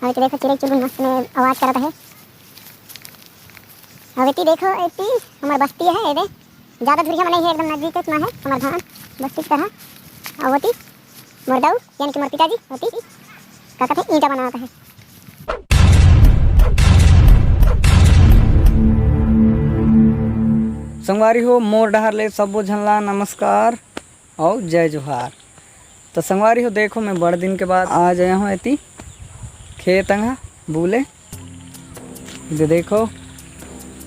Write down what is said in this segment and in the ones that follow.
હવે તો દેખો चिड़ै चुड़ुन मस्त में आवाज करत है। હવે ती देखो एती हमार बस्ती है एदे ज़्यादा दूरिया में नहीं है, एकदम नजदीक में है हमार धान बस्ती की तरह। और होती मोरदाऊ यानी कि मोर पिताजी होती का कहते ईंटा बनाता है। संगवारी हो मोर डहर ले सबो झनला नमस्कार और जय जोहार। तो संगवारी हो देखो मैं बड़े दिन के बाद आज आया हूँ एती खेत अंगा बूले जो देखो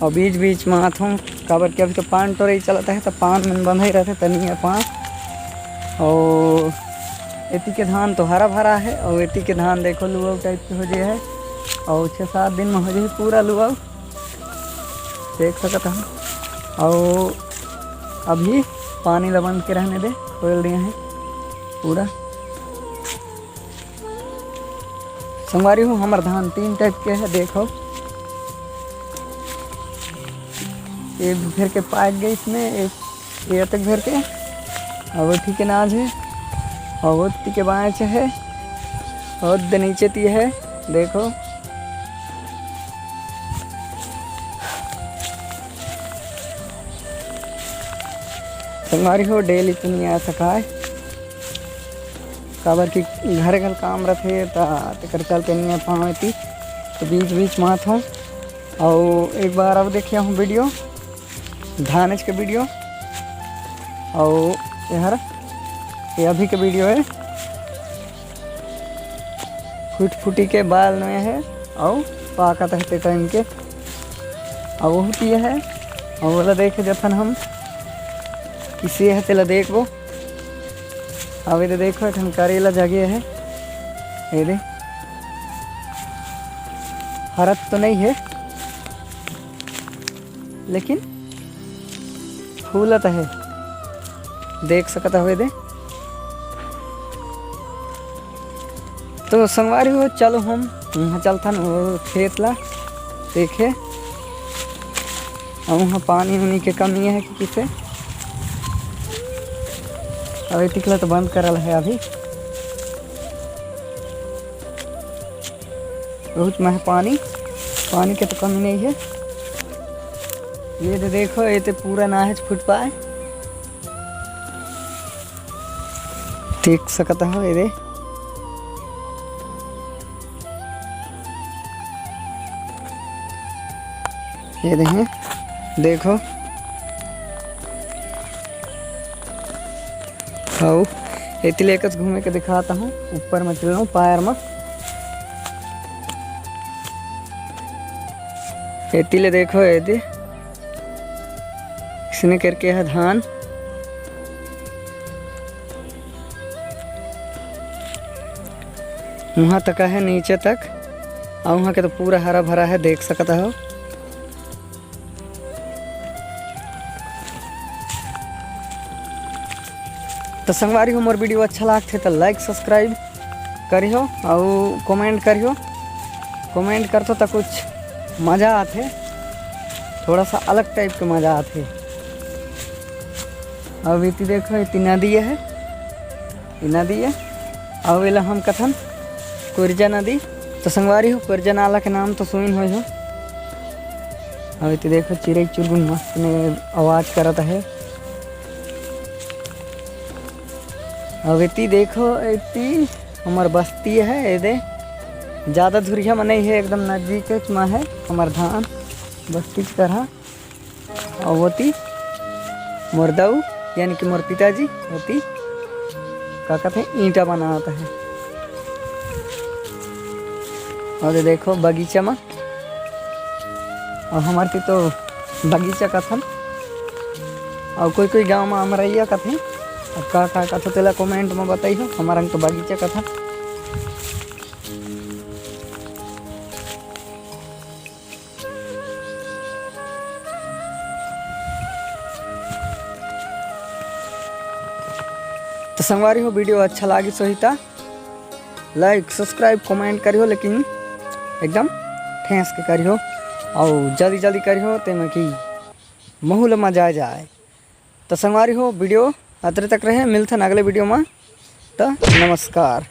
और बीच बीच में आत हूँ काबर के अभी तो पान तो रही चलता है तो पान में बंधा ही रहते तनी है पान। और एती के धान तो हरा भरा है और एती के धान देखो लुआव टाइप के हो जाए है और 6-7 दिन में हो जाए पूरा लुआव देख सकता हूँ। और अभी पानी ला बंद के रहने दे खोल दिए हैं पूरा। संगवारी हूँ हमार धान 3 टाइप के है देखो एक घेर के पाक गई इसमें एक ये तक घेर के और वो ठीक नाज है और वो ती के बाँच है और नीचे ती है देखो। संगवारी हो डेली तो नहीं आ सका है काबर की घर घर काम रखे तो चलते नहीं आ पाती तो बीच बीच में आत हूँ। और एक बार अब देखिए हूँ वीडियो धानेज के वीडियो और यार ये अभी के वीडियो है फूटी के बाल में है और पाकत रहते टाइम के और वो होती है और बोला देखे जथन हम किसी है तेला देखो। अभी तो देखो ठन करेला जगह है ये दे हरत तो नहीं है लेकिन फूलत है देख सकता हुए दे। तो संगवारी हो चलो हम वहाँ चलता वो खेत ला देखे और वहाँ पानी उनी के कमी है कि किसे अभी टिकला तो बंद करल है अभी बहुत में पानी के तो कमी नहीं है। ये तो देखो ये तो पूरा नाहज फुट पाए देख सकता हो ये देखें देखो हाँ इतने लेकर घूमे के दिखाता हूँ ऊपर में चल रहा हूँ पैर में इतने देखो ये इसने करके है धान वहाँ तक है नीचे तक और वहाँ के तो पूरा हरा भरा है देख सकता हो। तो संगवारी हो मोर वीडियो अच्छा लगते तो लाइक सब्सक्राइब करियो और कमेंट करियो। कमेंट करते तो कुछ मज़ा आते थोड़ा सा अलग टाइप के मज़ा आते। अब इतनी देखो इतनी नदी है ये नदी है और वेला हम कथन कुरजा नदी। तो संगवारी हो कुरजा नाला के नाम तो सुन हो। अब इतनी देखो चिड़ै चुड़गुन मस्त में आवाज़ करता है। अब इतनी देखो इतनी हमार बस्ती है ये ज़्यादा दूरिया में नहीं है एकदम नज़दीक में है हमार धान बस्ती की तरह। और होती मोरदाऊ यानी कि मोर पिताजी होती का कहते हैं ईंटा बनाता है। और देखो बगीचा में और हमारे तो बगीचा कथन और कोई गांव में हमारा ये कथन और का कथा तेला कमेंट में बताइए हमारा तो बगीचा कथा। तो संगवारी हो वीडियो अच्छा लगी सहिता लाइक सब्सक्राइब कमेंट करियो लेकिन एकदम ठेस के करियो और जल्दी जल्दी करियो तेमें कि महूल मजा जाए। तो संगवारी हो वीडियो अतरे तक रहे मिलते हैं अगले वीडियो में। तो नमस्कार।